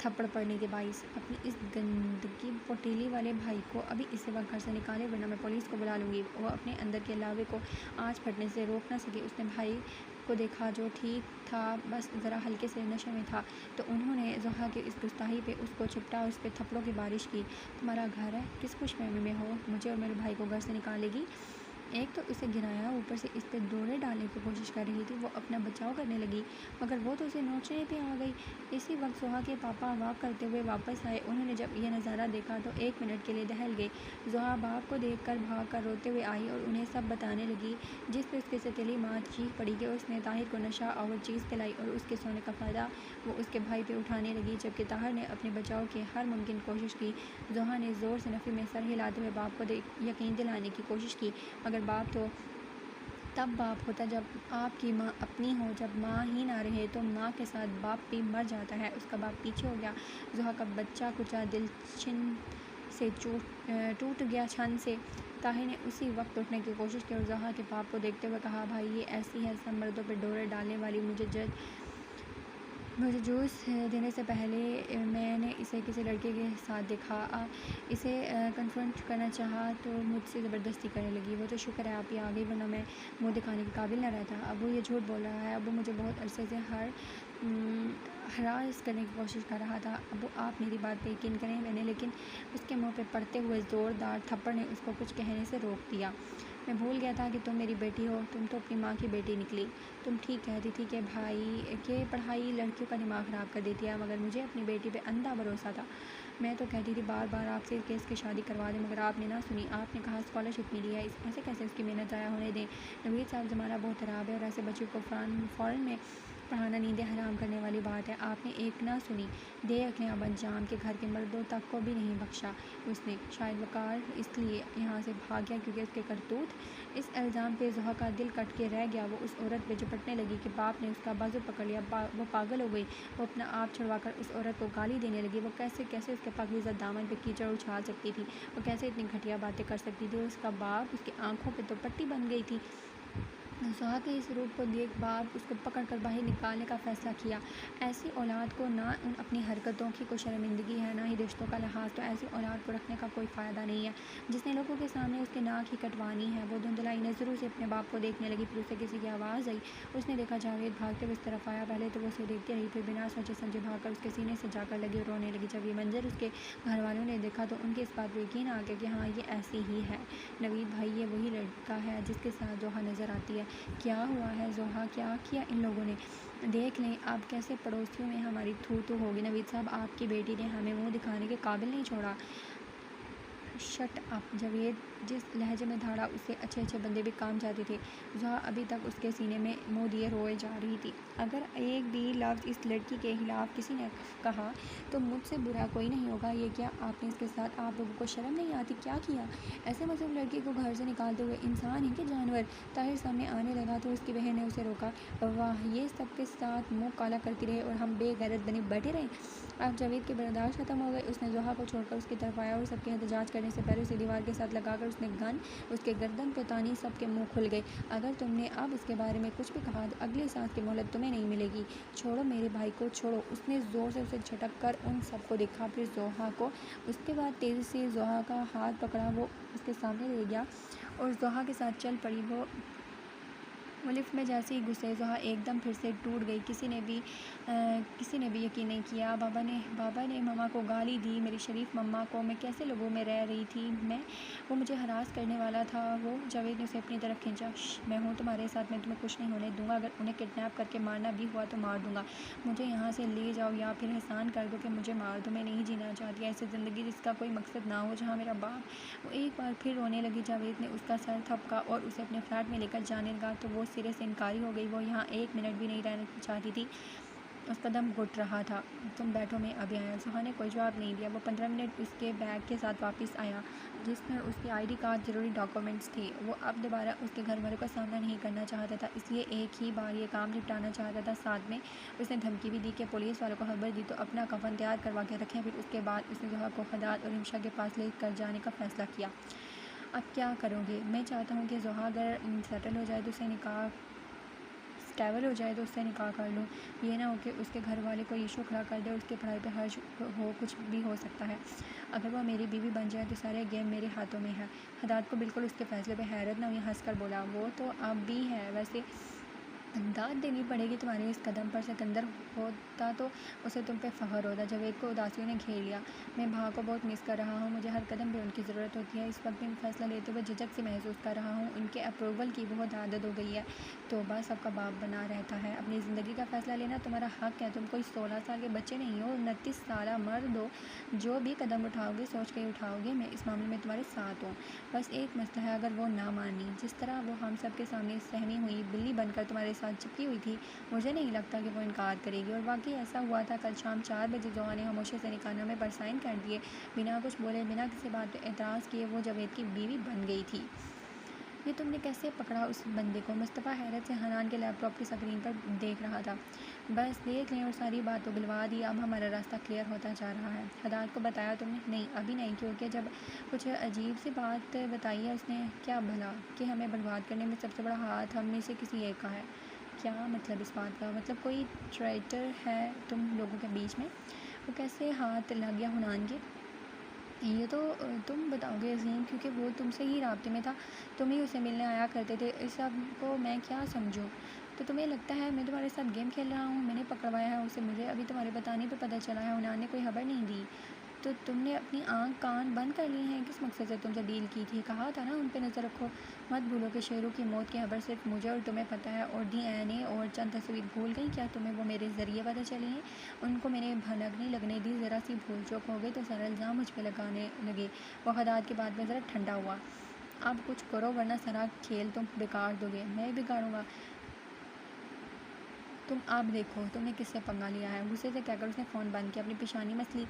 थप्पड़ पड़ने के बाइस अपनी इस गंदगी पोटीली वाले भाई को अभी इसी वक्त घर से निकाले, वरना मैं पुलिस को बुला लूँगी। वो अपने अंदर के लावे को आँच फटने से रोक ना सके। उसने भाई को देखा जो ठीक था, बस ज़रा हल्के से नशे में था, तो उन्होंने ज़ोहा की इस गुस्ताही पे उसको चिपटा, उस पर थप्पड़ों की बारिश की। तुम्हारा घर है, किस खुशफहमी में हो, मुझे और मेरे भाई को घर से निकालेगी? एक तो उसे गिराया, ऊपर से इस पर दौड़े डालने की कोशिश कर रही थी। वो अपना बचाव करने लगी, मगर वो तो उसे नोचने पे आ गई। इसी वक्त जोहा के पापा वॉक करते हुए वापस आए। उन्होंने जब यह नज़ारा देखा तो 1 मिनट के लिए दहल गए। जोहा बाप को देखकर भाग कर रोते हुए आई और उन्हें सब बताने लगी, जिस पर उसकी सतीली माँ चीख पड़ी कि उसने ताहिर को नशा और चीज़ पिलाई और उसके सोने का फ़ायदा वो उसके भाई पे उठाने लगी, जबकि ताहिर ने अपने बचाव की हर मुमकिन कोशिश की। जोहा ने ज़ोर से नफ़ी में सर हिलाते हुए बाप को यकीन दिलाने की कोशिश की, मगर बाप तो तब बाप होता जब आपकी माँ अपनी हो, जब माँ ही ना रहे तो माँ के साथ बाप भी मर जाता है। उसका बाप पीछे हो गया। जोहा का बच्चा कुचा दिल छिन से टूट गया छन से। ताहिर ने उसी वक्त उठने की कोशिश की और जोहा के बाप को देखते हुए कहा, भाई ये ऐसी है सब मर्दों पर डोरे डालने वाली। मुझे जूस देने से पहले मैंने इसे किसी लड़के के साथ देखा। इसे कन्फ्रंट करना चाहा तो मुझसे ज़बरदस्ती करने लगी। वो तो शुक्र है आप ही आ गई, वरना मैं मुंह दिखाने के काबिल न रहता। अब वो ये झूठ बोल रहा है। अब वो मुझे बहुत अरसे से हरास करने की कोशिश कर रहा था। अब आप मेरी बात पे यकीन करें, मैंने लेकिन उसके मुंह पे पड़ते हुए ज़ोरदार थप्पड़ ने उसको कुछ कहने से रोक दिया। मैं भूल गया था कि तुम मेरी बेटी हो, तुम तो अपनी माँ की बेटी निकली। तुम ठीक कहती थी कि भाई के पढ़ाई लड़कियों का दिमाग ख़राब कर देती है, मगर मुझे अपनी बेटी पे अंधा भरोसा था। मैं तो कहती थी बार बार आपसे इस केस की शादी करवा दें, मगर आपने ना सुनी। आपने कहा स्कॉलरशिप मिली है, ऐसे कैसे उसकी मेहनत ज़ाया होने दें। नवीद साहब, ज़माना बहुत ख़राब है और ऐसे बच्चों को फ़ौरन में पढ़ाना नींदें हराम करने वाली बात है। आपने एक ना सुनी। देख लें अब अंजाम के घर के मर्दों तक को भी नहीं बख्शा उसने। शायद वकार इसलिए यहाँ से भाग गया क्योंकि उसके करतूत। इस इल्ज़ाम पे जोहा का दिल कट के रह गया। वो उस औरत पे झपटने लगी कि बाप ने उसका बाजू पकड़ लिया। वो पागल हो गई। वो अपना आप छुड़वाकर उस औरत को गाली देने लगी। वो कैसे कैसे उसके पाकीज़ा दामन पे कीचड़ उछाल सकती थी। वो कैसे इतनी घटिया बातें कर सकती थी। उसका बाप उसकी आंखों पे तो पट्टी बन गई थी। जोहा के इस रूप को देख बाप उसको पकड़कर बाहर निकालने का फ़ैसला किया। ऐसी औलाद को ना उन अपनी हरकतों की कोई शर्मिंदगी है, ना ही रिश्तों का लिहाज, तो ऐसी औलाद को रखने का कोई फ़ायदा नहीं है, जिसने लोगों के सामने उसकी नाक ही कटवानी है। वो धुंधलाई नज़रों से अपने बाप को देखने लगी। फिर उसे किसी की आवाज़ आई। उसने देखा जावेद भागते हुए उस तरफ आया। पहले तो वो उसे देखती रही, फिर बिना सोचे समझे भागकर उसके सीने से जाकर लगी और रोने लगी। जब ये मंजर उसके घर वालों ने देखा तो उनके इस बात पर यकीन आ गया कि हाँ, ये ऐसी ही है। नवीद भाई ये वही लड़का है जिसके साथ जोहा नज़र आती है। क्या हुआ है जोहा, क्या किया इन लोगों ने? देख लें अब कैसे पड़ोसियों में हमारी थू थू होगी। नवीद साहब, आपकी बेटी ने हमें मुंह दिखाने के काबिल नहीं छोड़ा। Shut up. जावेद जिस लहजे में धाड़ा उससे अच्छे अच्छे बंदे भी काम जाते थे। जोहा अभी तक उसके सीने में मुँह दिए रोए जा रही थी। अगर एक भी लफ्ज़ इस लड़की के खिलाफ़ किसी ने कहा तो मुझसे बुरा कोई नहीं होगा। ये क्या आपने इसके साथ, आप लोगों को शर्म नहीं आती? क्या किया? ऐसे मतलब लड़की को घर से निकालते हुए इंसान है कि जानवर? ताहिर सामने आने लगा तो उसकी बहन ने उसे रोका। वाह, ये सबके साथ मुँह काला करती रहे और हम बेगैरत बने बैठे रहे। अब जावेद के बर्दाश्त ख़त्म हो गए। उसने जोहा को छोड़कर उसकी तरफ आया और सबके एहतजाज करने से पहले उसे दीवार के साथ लगाकर उसने गन उसके गर्दन पे तानी। सबके मुंह खुल गए। अगर तुमने अब इसके बारे में कुछ भी कहा तो अगली सांस की मोहलत तुम्हें नहीं मिलेगी। छोड़ो मेरे भाई को, छोड़ो। उसने ज़ोर से उसे झटक कर उन सबको देखा, फिर जोहा को। उसके बाद तेज़ी से जोहा का हाथ पकड़ा, वो उसके सामने ले गया और जोहा के साथ चल पड़ी। वो लिफ्ट में जैसे ही घुसे जोहा एकदम फिर से टूट गई। किसी ने भी यकीन नहीं किया। बाबा ने मम्मा को गाली दी, मेरी शरीफ मम्मा को। मैं कैसे लोगों में रह रही थी मैं? वो मुझे हरास करने वाला था। वो जावेद ने उसे अपनी तरफ खींचा। मैं हूँ तुम्हारे साथ, मैं तुम्हें कुछ नहीं होने दूंगा। अगर उन्हें किडनैप करके मारना भी हुआ तो मार दूंगा। मुझे यहाँ से ले जाओ या फिर एहसान कर दो कि मुझे मार दो। मैं नहीं जीना चाहती ऐसी ज़िंदगी जिसका कोई मकसद ना हो, जहाँ मेरा बाप। वो एक बार फिर रोने लगी। जावेद ने उसका सर थपका और उसे अपने फ्लैट में लेकर जाने लगा तो वो सिरे से इनकारी हो गई। वो यहाँ 1 मिनट भी नहीं रहना चाहती थी। उसका दम घुट रहा था। तुम बैठो, मैं अभी आया। सुहा ने कोई जवाब नहीं दिया। वो 15 मिनट उसके बैग के साथ वापस आया जिसमें उसकी आईडी कार्ड, ज़रूरी डॉक्यूमेंट्स थी। वो अब दोबारा उसके घर वालों का सामना नहीं करना चाहता था, इसलिए एक ही बार ये काम निपटाना चाहता था। साथ में उसने धमकी भी दी कि पुलिस वालों को खबर दी तो अपना कफन तैयार करवा के रखें। फिर उसके बाद उसने जोहा को खदात और रिमशा के पास ले कर जाने का फ़ैसला किया। अब क्या करोगे? मैं चाहता हूँ कि जोहा अगर सेटल हो जाए तो उसे निकाह स्टेबल हो जाए तो उससे निकाह कर लूँ। ये ना हो कि उसके घर वाले कोई इशू खड़ा कर दे और उसके पढ़ाई पे हर्ज हो, कुछ भी हो सकता है। अगर वो मेरी बीवी बन जाए तो सारे गेम मेरे हाथों में है। हदात को बिल्कुल उसके फ़ैसले पे हैरत न हुई, हंस कर बोला, वो तो अब भी है, वैसे दाद देनी पड़ेगी तुम्हारे इस कदम पर। सिकंदर होता तो उसे तुम पे फ़ख्र होता। जावेद को उदासियों ने घेर लिया। मैं भाव को बहुत मिस कर रहा हूँ, मुझे हर कदम पे उनकी ज़रूरत होती है। इस वक्त भी फैसला लेते हुए झिझक से महसूस कर रहा हूँ। उनके अप्रूवल की बहुत आदत हो गई है। तौबा, सबका बाप बना रहता है। अपनी ज़िंदगी का फ़ैसला लेना तुम्हारा हक़ है। तुम कोई 16 साल के बच्चे नहीं हो, 29 साल मर्द हो। जो भी कदम उठाओगे सोच के उठाओगे। मैं इस मामले में तुम्हारे साथ हूँ। बस एक मसला है, अगर वो ना मानी, जिस तरह वो हम सब के सामने सहमी हुई बिल्ली बनकर तुम्हारे साथ चिपकी हुई थी, मुझे नहीं लगता कि वो इनकार करेगी। और वाकई ऐसा हुआ था। कल शाम 4 बजे जोहा ने खामोशी से निकाह नामे पर साइन कर दिए। बिना कुछ बोले, बिना किसी बात पर एतराज़ किए वो जावेद की बीवी बन गई थी। ये तुमने कैसे पकड़ा उस बंदे को? मुस्तफ़ा हैरत से हनान के लैपटॉप की स्क्रीन पर देख रहा था। बस देख लें और सारी बात उगलवा दी, अब हमारा रास्ता क्लियर होता जा रहा है। हदात को बताया तुमने? नहीं, अभी नहीं, क्योंकि जब कुछ अजीब सी बात बताई है उसने। क्या भला? कि हमें बर्बाद करने में सबसे बड़ा हाथ हम में से किसी एक का है। क्या मतलब इस बात का? मतलब कोई ट्रैटर है तुम लोगों के बीच में? वो कैसे हाथ लग गया हुनान के? ये तो तुम बताओगे अज़ीम, क्योंकि वो तुमसे ही राब्ते में था, तुम ही उसे मिलने आया करते थे। इस सब को मैं क्या समझूं? तो तुम्हें लगता है मैं तुम्हारे साथ गेम खेल रहा हूँ? मैंने पकड़वाया है उसे, मुझे अभी तुम्हारे बताने पे पता चला है। हुनान ने कोई खबर नहीं दी। तो तुमने अपनी आँख कान बंद कर लिए हैं? किस मकसद से तुमसे डील की थी? कहा था ना उन पे नज़र रखो। मत भूलो कि शेरों की मौत की खबर सिर्फ मुझे और तुम्हें पता है। और DNA और चंद तस्वीर भूल गई क्या तुम्हें? वो मेरे ज़रिए पता चली हैं। उनको मैंने भनक नहीं लगने दी। ज़रा सी भूल चूक हो गई तो सारा इल्ज़ाम मुझ पे लगाने लगे। वो हदात की बात में ज़रा ठंडा हुआ। अब कुछ करो वरना सारा खेल तुम बिगाड़ दोगे। मैं बिगाड़ूंगा? तुम आप देखो तुमने किससे पंगा लिया है। गुस्से से कहकर उसने फ़ोन बंद किया, अपनी पेशानी मस ली,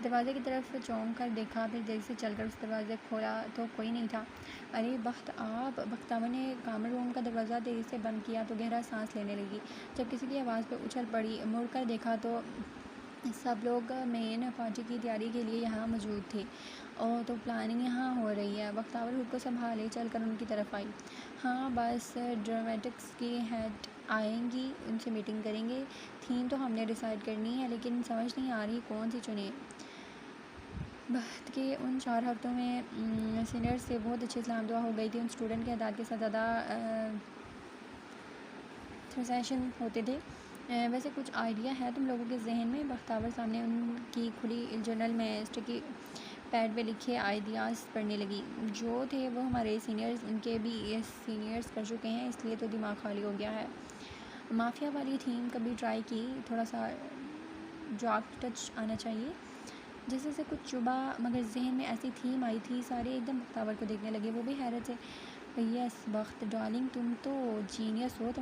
दरवाजे की तरफ चौंक कर देखा, फिर देर से चलकर उस दरवाज़े खोला तो कोई नहीं था। अरे बख्तावर ने कामर रूम का दरवाज़ा तेज़ी से बंद किया तो गहरा सांस लेने लगी। जब किसी की आवाज़ पर उछल पड़ी, मुड़ कर देखा तो सब लोग मेन पार्टी की तैयारी के लिए यहाँ मौजूद थे। ओह, तो प्लानिंग यहाँ हो रही है। बख्तावर खुद को संभाले चलकर उनकी तरफ आई। हाँ, बस ड्रामेटिक्स की हेड आएंगी, उनसे मीटिंग करेंगे। थीम तो हमने डिसाइड करनी है, लेकिन समझ नहीं आ रही कौन सी चुने। बाद के उन 4 हफ्तों में सीनियर्स से बहुत अच्छी सलाम दुआ हो गई थी। उन स्टूडेंट के अदाद के साथ ज़्यादा सेशन होते थे। वैसे कुछ आइडिया है तुम लोगों के जहन में? बख्तावर सामने उनकी खुली जर्नल में स्टिकी पैड पे लिखे आइडियाज़ पढ़ने लगी। जो थे वो हमारे सीनियर्स, उनके भी ये सीनियर्स कर चुके हैं, इसलिए तो दिमाग खाली हो गया है। माफिया वाली थीम कभी ट्राई की? थोड़ा सा जॉक टच आना चाहिए। जैसे से कुछ चुभा, मगर जहन में ऐसी थीम आई थी, सारे एकदम बख्तावर को देखने लगे, वो भी हैरत से। यस बख्त डार्लिंग, तुम तो जीनियस हो,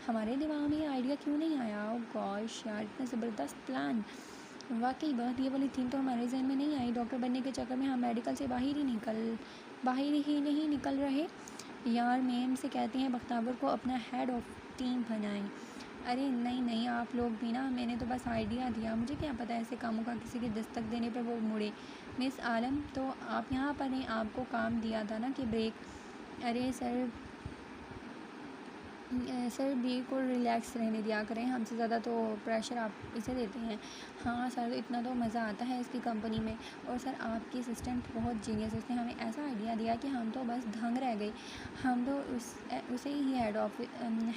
हमारे दिमाग में ये आइडिया क्यों नहीं आया? ओ गॉश यार, इतना ज़बरदस्त प्लान। वाकई बात, ये वाली थीम तो हमारे जहन में नहीं आई। डॉक्टर बनने के चक्कर में हम मेडिकल से बाहर ही नहीं निकल रहे। यार मैम से कहते हैं बख्तावर को अपना हेड ऑफ टीम बनाएं। अरे नहीं, आप लोग भी ना, मैंने तो बस आइडिया दिया, मुझे क्या पता ऐसे कामों का किसी की दस्तक देने पर वो मुड़े। मिस आलम, तो आप यहाँ पर हैं, आपको काम दिया था ना कि ब्रेक। अरे सर बी को रिलैक्स रहने दिया करें, हमसे ज़्यादा तो प्रेशर आप इसे देते हैं। हाँ सर, इतना तो मज़ा आता है इसकी कंपनी में। और सर आपकी असिस्टेंट बहुत जीनियस, उसने हमें ऐसा आइडिया दिया कि हम तो बस दंग रह गए। हम तो उसे ही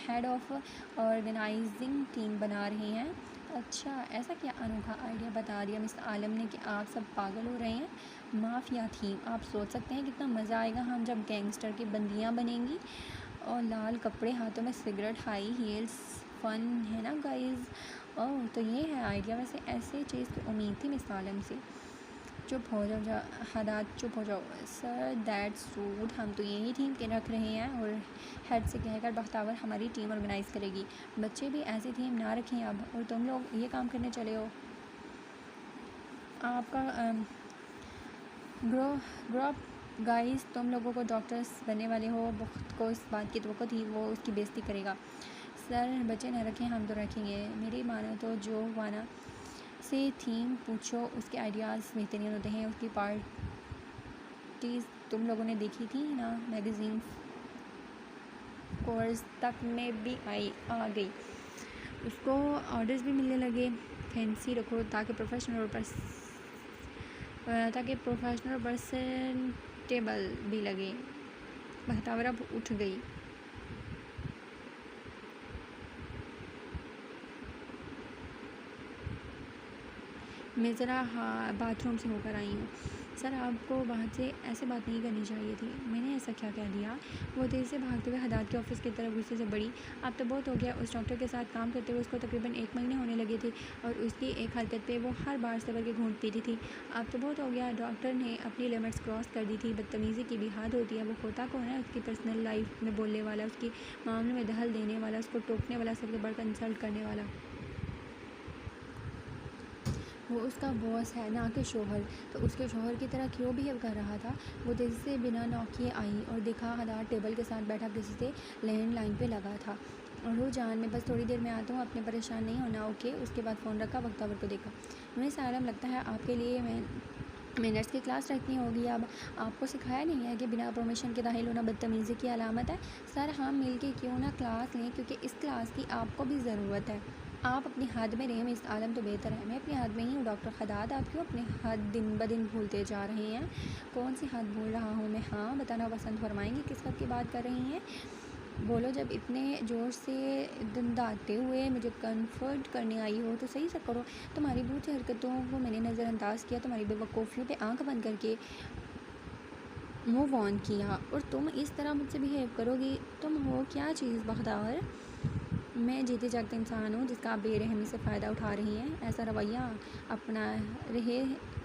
हेड ऑफ ऑर्गेनाइजिंग टीम बना रहे हैं। अच्छा, ऐसा क्या अनोखा आइडिया बता दिया मिस आलम ने कि आप सब पागल हो रहे हैं। माफिया थीम, आप सोच सकते हैं कितना मज़ा आएगा हम जब गैंगस्टर की बंदियाँ बनेंगी और लाल कपड़े, हाथों में सिगरेट, हाई हील्स। फन है ना गाइस? ओह, तो ये है आइडिया। वैसे ऐसे चीज़ की उम्मीद थी मिस आलम से। चुप हो जाओ हदात, चुप हो जाओ। सर दैट सूट, हम तो यही थीम के रख रहे हैं और हेड से कहकर बख्तावर हमारी टीम ऑर्गेनाइज़ करेगी। बच्चे भी ऐसी थीम ना रखें अब, और तुम लोग ये काम करने चले हो। आपका ग्रो अप गाइस, तुम लोगों को डॉक्टर्स बनने वाले हो। बहुत को इस बात की तवक्को थी वो उसकी बेइज्जती करेगा। सर बच्चे न रखें, हम तो रखेंगे। मेरी मानो तो जो वाना से थीम पूछो, उसके आइडियाज़ बेहतरीन होते हैं। उसकी पार्टीज़ तुम लोगों ने देखी थी ना मैगज़ीन कोर्स तक में भी आ गई। उसको ऑर्डर्स भी मिलने लगे। फैंसी रखो ताकि प्रोफेशनल और पर्सनटेबल भी लगे। बख्तावर अब उठ गई। मैं ज़रा बाथरूम से होकर आई हूँ। सर आपको वहाँ से ऐसे बात नहीं करनी चाहिए थी। मैंने ऐसा क्या कह दिया? वो तेज़ी से भागते हुए हदाद के ऑफिस की तरफ गुस्से से बढ़ी। अब तो बहुत हो गया। उस डॉक्टर के साथ काम करते हुए उसको तकरीबन 1 महीने होने लगे थे और उसकी एक हरकत पे वो हर बार सबर के घूंट पीती थी। अब तो बहुत हो गया। डॉक्टर ने अपनी लिमिट्स क्रॉस कर दी थी। बदतमीज़ी की भी हद होती है। वो होता कौन है? उसकी पर्सनल लाइफ में बोलने वाला, उसकी मामले में दखल देने वाला, उसको टोकने वाला, सबसे बढ़कर इंसल्ट करने वाला। वो उसका बॉस है ना कि शोहर। तो उसके शोहर की तरह क्यों बिहेव कर रहा था? वो तेज़ी से बिना नॉक किए आई और देखा हदाद टेबल के साथ बैठा किसी से लैंडलाइन पे लगा था। और वो जान मैं बस थोड़ी देर में आता हूँ, अपने परेशान नहीं होना, ओके? उसके बाद फ़ोन रखा। बख्तावर को देखा। मुझे सालम लगता है आपके लिए मैनर्स की क्लास रखनी होगी। अब आपको सिखाया नहीं है कि बिना परमिशन के दाखिल होना बदतमीज़ी की अलामत है? सर हम मिल के क्यों ना क्लास लें, क्योंकि इस क्लास की आपको भी ज़रूरत है। आप अपनी हद में रहें, इस आलम तो बेहतर है। मैं अपनी हद में ही हूँ डॉक्टर हदाद। आप क्यों अपनी हद दिन ब दिन भूलते जा रहे हैं? कौन सी हद भूल रहा हूँ मैं? हाँ बताना पसंद फरमाएंगी, किस हद की बात कर रही हैं? बोलो। जब इतने ज़ोर से दंदाते हुए मुझे कन्फर्ट करने आई हो तो सही से करो। तुम्हारी बहुत सी हरकतों को मैंने नज़रअंदाज किया, तुम्हारी बेवकूफ़ियों पे आंख बंद करके मूव ऑन किया, और तुम इस तरह मुझसे बिहेव करोगी? तुम हो क्या चीज़ बख्तावर? मैं जीते जागते इंसान हूँ जिसका आप बेरहमी से फ़ायदा उठा रही हैं। ऐसा रवैया अपना रहे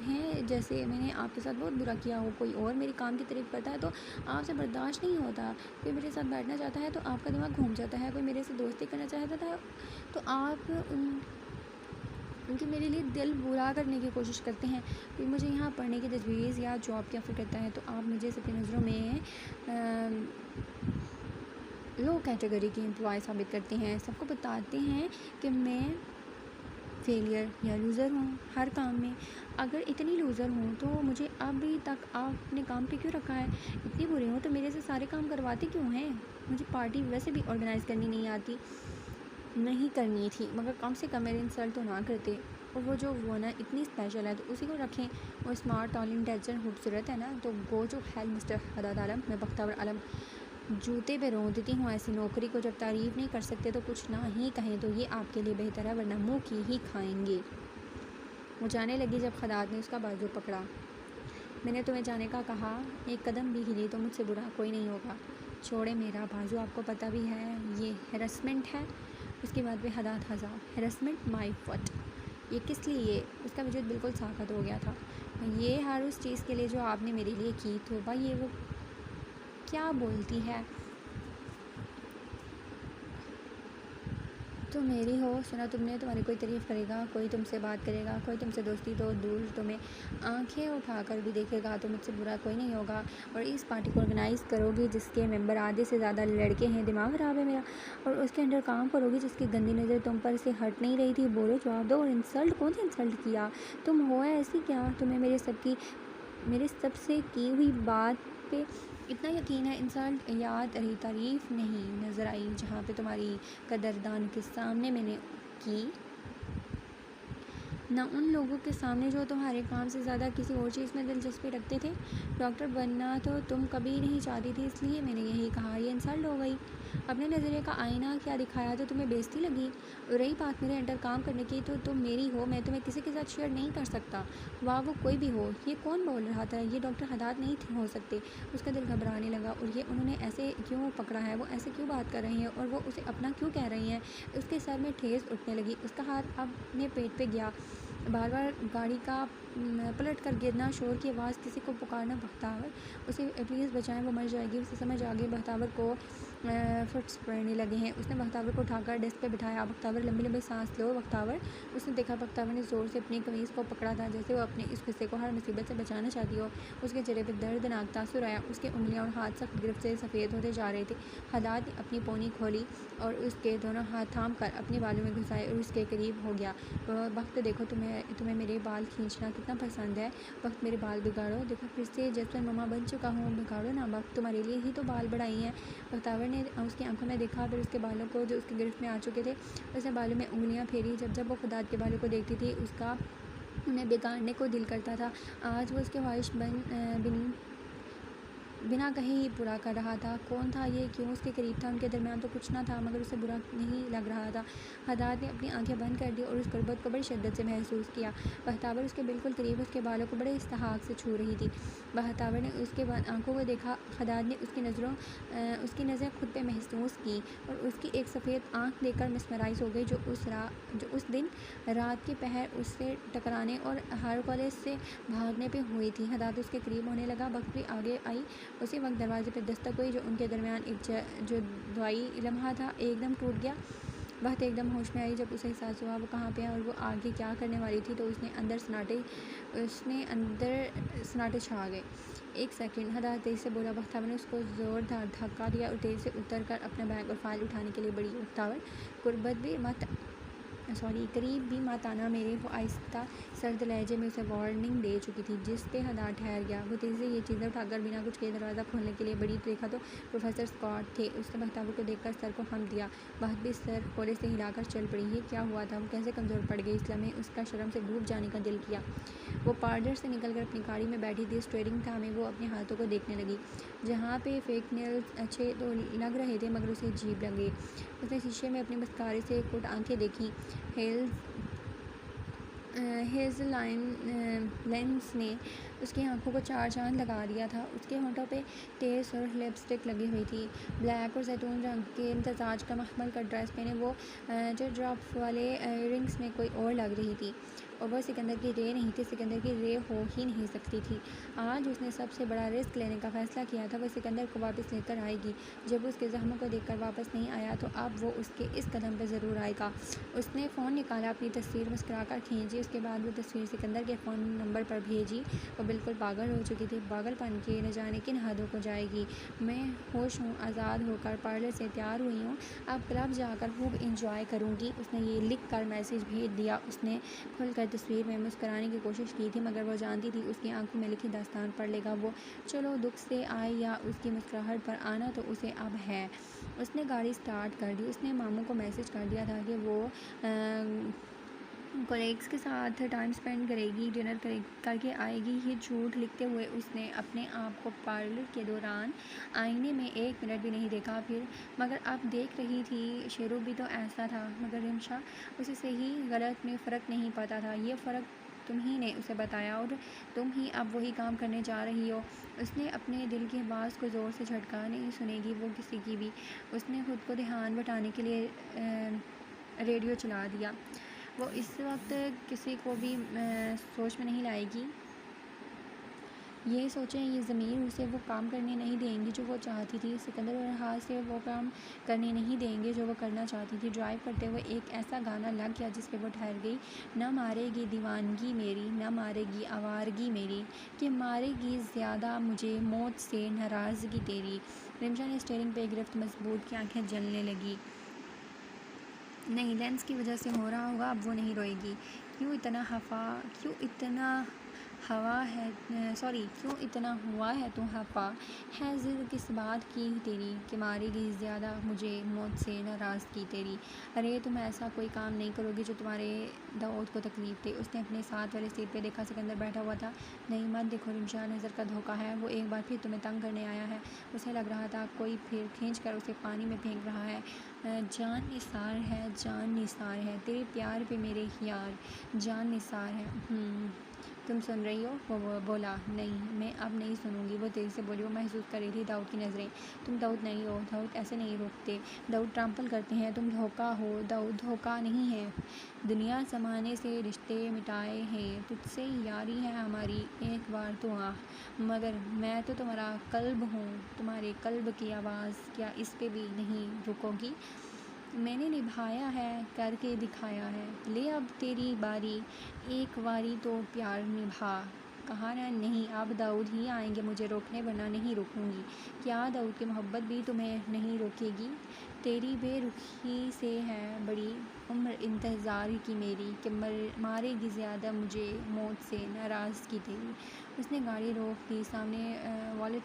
हैं जैसे मैंने आपके साथ बहुत बुरा किया हो। कोई और मेरी काम की तारीफ़ करता है तो आपसे बर्दाश्त नहीं होता। कोई मेरे साथ बैठना चाहता है तो आपका दिमाग घूम जाता है। कोई मेरे से दोस्ती करना चाहता था तो आप उनकी मेरे लिए दिल बुरा करने की कोशिश करते हैं। कोई मुझे यहाँ पढ़ने की तजवीज़ या जॉब की ऑफ़र करता है तो आप मुझे सबकी नज़रों में लो कैटेगरी की एम्प्लॉय साबित करते हैं। सबको बताते हैं कि मैं फेलियर या लूज़र हूँ हर काम में। अगर इतनी लूज़र हूँ तो मुझे अभी तक आपने काम पे क्यों रखा है? इतनी बुरी हूँ तो मेरे से सारे काम करवाते क्यों हैं? मुझे पार्टी वैसे भी ऑर्गेनाइज़ करनी नहीं करनी थी, मगर कम से कम मेरे इंसल्ट तो ना करते। और वो ना इतनी स्पेशल है तो उसी को रखें। वो स्मार्ट, टॉल, इंटेलिजेंट, खूबसूरत है ना, तो गो टू हेल मिस्टर हदाद आलम। मैं बख्तावर आलम जूते पे रोंदती हूँ ऐसी नौकरी को। जब तारीफ़ नहीं कर सकते तो कुछ ना ही कहें तो ये आपके लिए बेहतर है, वरना मुँह की ही खाएंगे। वो जाने लगी जब हदाद ने उसका बाजू पकड़ा। मैंने तुम्हें जाने का कहा, एक कदम भी हिली तो मुझसे बुरा कोई नहीं होगा। छोड़े मेरा बाजू, आपको पता भी है ये हैरेसमेंट है। उसके बाद भी हदाद हंसा। हैरेसमेंट माई फट? ये किस लिए? उसका वजूद बिल्कुल साकत हो गया था। ये हर उस चीज़ के लिए जो आपने मेरे लिए की। तौबा, ये वो क्या बोलती है? तुम मेरी हो, सुना तुमने? तुम्हारी कोई तारीफ़ करेगा, कोई तुमसे बात करेगा, कोई तुमसे दोस्ती तो दूर तुम्हें आंखें उठाकर भी देखेगा तो मुझसे बुरा कोई नहीं होगा। और इस पार्टी को ऑर्गेनाइज़ करोगी जिसके मेंबर आधे से ज़्यादा लड़के हैं, दिमाग ख़राब है मेरा। और उसके अंडर काम करोगी जिसकी गंदी नज़र तुम पर से हट नहीं रही थी। बोलो, जवाब दो। और इंसल्ट, कौन सा इंसल्ट किया? तुम हो ऐसी क्या? तुम्हें मेरे सबसे की हुई बात पे इतना यकीन है? इंसल्ट याद रही, तारीफ़ नहीं नज़र आई। जहाँ पे तुम्हारी कदरदान के सामने मैंने की, ना उन लोगों के सामने जो तुम्हारे काम से ज़्यादा किसी और चीज़ में दिलचस्पी रखते थे। डॉक्टर बनना तो तुम कभी नहीं चाहती थी, इसलिए मैंने यही कहा। ये इंसल्ट हो गई। अपने नज़रिए का आईना क्या दिखाया तो तुम्हें बेइज्जती लगी? रही बात मेरे अंडर काम करने की, तो तुम मेरी हो, मैं तुम्हें किसी के साथ शेयर नहीं कर सकता। वाह, वो कोई भी हो। ये कौन बोल रहा था? ये डॉक्टर हदाद नहीं हो सकते। उसका दिल घबराने लगा। और ये उन्होंने ऐसे क्यों पकड़ा है? वो ऐसे क्यों बात कर रही हैं? और वो उसे अपना क्यों कह रही हैं? उसके सर में ठेस उठने लगी। उसका हाथ अपने पेट पे गया। बार बार गाड़ी का पलट कर गिरना, शोर की आवाज़, किसी को पुकारना। बख्तावर, उसे प्लीज़ बचाएं, वो मर जाएगी। उसे समझ आ गई बख्तावर को फिट्स पड़ने लगे हैं। उसने बख्तावर को उठाकर डेस्क पे बिठाया। बख्तावर, लंबी लंबी सांस लो बख्तावर। उसने देखा बख्तावर ने ज़ोर से अपनी कमीज़ को पकड़ा था, जैसे वो अपने इस हिस्से को हर मुसीबत से बचाना चाहती हो। उसके चेहरे पर दर्दनाक तासुर आया। उसके उंगलियां और हाथ सख्त गिरफ्त से सफ़ेद होते जा रहे थे। हदाद ने अपनी पोनी खोली और उसके दोनों हाथ थाम कर अपने बालों में घुसाए और उसके करीब हो गया। वक्त देखो, तुम्हें मेरे बाल खींचना इतना पसंद है। वक्त मेरे बाल बिगाड़ो, देखो फिर से जैसे ममा बन चुका हूँ, बिगाड़ो ना, वक्त तुम्हारे लिए ही तो बाल बढ़ाई हैं। बख्तावर ने उसकी आंखों में देखा, फिर उसके बालों को जो उसकी गिरफ्त में आ चुके थे। उसने बालों में उंगलियां फेरी। जब जब वो खुदात के बालों को देखती थी उसका उन्हें बिगाड़ने को दिल करता था। आज वो उसके ख्वाहिश बिना कहे ही पूरा कर रहा था। कौन था ये, क्यों उसके करीब था? उनके दरमियान तो कुछ ना था, मगर उसे बुरा नहीं लग रहा था। हदात ने अपनी आंखें बंद कर दी और उस गुर्बत को बड़ी शिद्दत से महसूस किया। बहतावर उसके बिल्कुल करीब उसके बालों को बड़े इस्तहाक से छू रही थी। बहतावर ने उसके आंखों को देखा। हदात ने उसकी नज़रें खुद पे महसूस की और उसकी एक सफ़ेद आँख देखकर मिसमराइज हो गई, जो उस दिन रात के पहर उससे टकराने और हर कॉलेज से भागने पे हुई थी। हदात उसके करीब होने लगा। वक्त भी आगे आई। उसी वक्त दरवाजे पर दस्तक हुई, जो उनके दरमियान जो दवाई लम्हा था एकदम टूट गया। वक्त एकदम होश में आई। जब उसे एहसास हुआ वो कहाँ पे है और वो आगे क्या करने वाली थी, तो उसने अंदर सन्नाटे छा गए। एक सेकंड, हदात तेज़ से बोला। बख्तावर ने उसको ज़ोरदार धक्का दिया और तेज़ से उतर कर अपना बैग और फाइल उठाने के लिए बढ़ी। बख्तावर करीब भी मत आना मेरे, वो आहिस्ता सर्द लहजे में उसे वार्निंग दे चुकी थी, जिस पे हदात ठहर गया। वो तेज़ी से ये चीज़ें उठाकर बिना कुछ किए दरवाज़ा खोलने के लिए बढ़ी, तो देखा तो प्रोफेसर स्कॉट थे। उसने बख्तावर को देखकर सर को हम दिया। बात भी सर खोले से हिलाकर चल पड़ी। ये क्या हुआ था? वो कैसे कमज़ोर पड़ गई? इस लम्हे उसका शर्म से डूब जाने का दिल किया। वो पार्लर से निकलकर अपनी गाड़ी में बैठी थी। स्टीयरिंग थामे वो अपने हाथों को देखने लगी। जहाँ पे फेक नेल्स अच्छे तो लग रहे थे, मगर उसे अजीब लगे। उसने शीशे में अपनी मस्कारे से कुछ आंखें देखी। लेंस ने उसकी आंखों को चार चांद लगा दिया था। उसके होंठों पे तेज़ सुर्ख लिपस्टिक लगी हुई थी। ब्लैक और जैतून रंग के इम्तजाज का मखमल का ड्रेस पहने वो जो ड्रॉप वाले इयररिंग्स में कोई और लग रही थी। और वह सिकंदर की रे नहीं थी, सिकंदर की रे हो ही नहीं सकती थी। आज उसने सबसे बड़ा रिस्क लेने का फ़ैसला किया था। वह सिकंदर को वापस लेकर आएगी। जब वो उसके जख्मों को देखकर वापस नहीं आया, तो अब वो उसके इस कदम पर ज़रूर आएगा। उसने फ़ोन निकाला, अपनी तस्वीर मुस्कुराकर खींची। उसके बाद वो तस्वीर सिकंदर के फ़ोन नंबर पर भेजी। वो बिल्कुल पागल हो चुकी थी। पागलपन के न जाने किन हदों को जाएगी। मैं होश हूँ, आज़ाद होकर पार्लर से तैयार हुई हूँ, अब क्लब जाकर खूब इंजॉय करूँगी। उसने ये लिख कर मैसेज भेज दिया। उसने खुलकर तस्वीर में मुस्कुराने की कोशिश की थी, मगर वो जानती थी उसकी आंखों में लिखी दास्तान पढ़ लेगा वो। चलो दुख से आए या उसकी मुस्कुराहट पर आना तो उसे अब है। उसने गाड़ी स्टार्ट कर दी। उसने मामू को मैसेज कर दिया था कि वो कोलेग्स के साथ टाइम स्पेंड करेगी, डिनर करके आएगी। ये झूठ लिखते हुए उसने अपने आप को पार्लर के दौरान आईने में एक मिनट भी नहीं देखा। फिर मगर अब देख रही थी, शेरू भी तो ऐसा था, मगर रिमशा उसे सही गलत में फ़र्क नहीं पता था। ये फ़र्क तुम ही ने उसे बताया और तुम ही अब वही काम करने जा रही हो। उसने अपने दिल की आवाज़ को ज़ोर से झटका, नहीं सुनेगी वो किसी की भी। उसने खुद को ध्यान बटाने के लिए रेडियो चला दिया। वो इस वक्त किसी को भी सोच में नहीं लाएगी। ये सोचें, ये ज़मीर उसे वो काम करने नहीं देंगी जो वो चाहती थी। सिकंदर और हाथ से वो काम करने नहीं देंगे जो वो करना चाहती थी। ड्राइव करते हुए एक ऐसा गाना लग गया जिस पे वो ठहर गई। न मारेगी दीवानगी मेरी, न मारेगी आवारगी मेरी, कि मारेगी ज़्यादा मुझे मौत से नाराज़गी तेरी। रिमशा ने स्टीयरिंग पे गिरफ्त मजबूत की, आंखें जलने लगी। नहीं, लेंस की वजह से हो रहा होगा, अब वो नहीं रोएगी। क्यों इतना हुआ है तो हफ़ा है ज़िद किस बात की तेरी, कि मारेगी ज़्यादा मुझे मौत से नाराज़ की तेरी। अरे तुम ऐसा कोई काम नहीं करोगी जो तुम्हारे दाऊद को तकलीफ़ दे। उसने अपने साथ वाले सीट पे देखा, सिकंदर बैठा हुआ था। नहीं मत देखो रिमशा, नज़र का धोखा है, वो एक बार फिर तुम्हें तंग करने आया है। उसे लग रहा था कोई फिर खींच कर उसे पानी में फेंक रहा है। जान निसार है तेरे प्यार पे मेरे यार, जान निसार है। तुम सुन रही हो? वो बोला। नहीं, मैं अब नहीं सुनूंगी। वो तेज़ी से बोली। वो महसूस कर रही थी दाऊद की नज़रें। तुम दाऊद नहीं हो, दाऊद ऐसे नहीं रोकते, दाऊद ट्रम्पल करते हैं, तुम धोखा हो, दाऊद धोखा नहीं है। दुनिया ज़माने से रिश्ते मिटाए हैं, तुझसे यारी है हमारी, एक बार तो आ। मगर मैं तो तुम्हारा कल्ब हूँ, तुम्हारे कल्ब की आवाज़, क्या इस पे भी नहीं रुकोगी? मैंने निभाया है, करके दिखाया है, ले अब तेरी बारी, एक बारी तो प्यार निभा। कहा ना नहीं, अब दाऊद ही आएंगे मुझे रोकने, वरना नहीं रोकूंगी। क्या दाऊद की मोहब्बत भी तुम्हें नहीं रोकेगी? तेरी बेरुखी से है बड़ी उम्र इंतज़ार की मेरी कि मारेगी ज़्यादा मुझे मौत से नाराज़ की तेरी। उसने गाड़ी रोक दी। सामने वॉलेट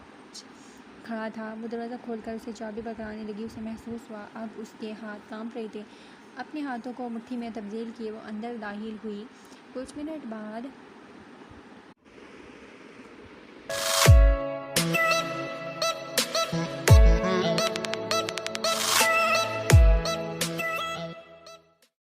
खड़ा था। वो दरवाज़ा खोलकर उसे चाबी पकड़ाने लगी। उसे महसूस हुआ अब उसके हाथ कांप रहे थे। अपने हाथों को मुट्ठी में तब्दील किए वो अंदर दाखिल हुई। कुछ मिनट बाद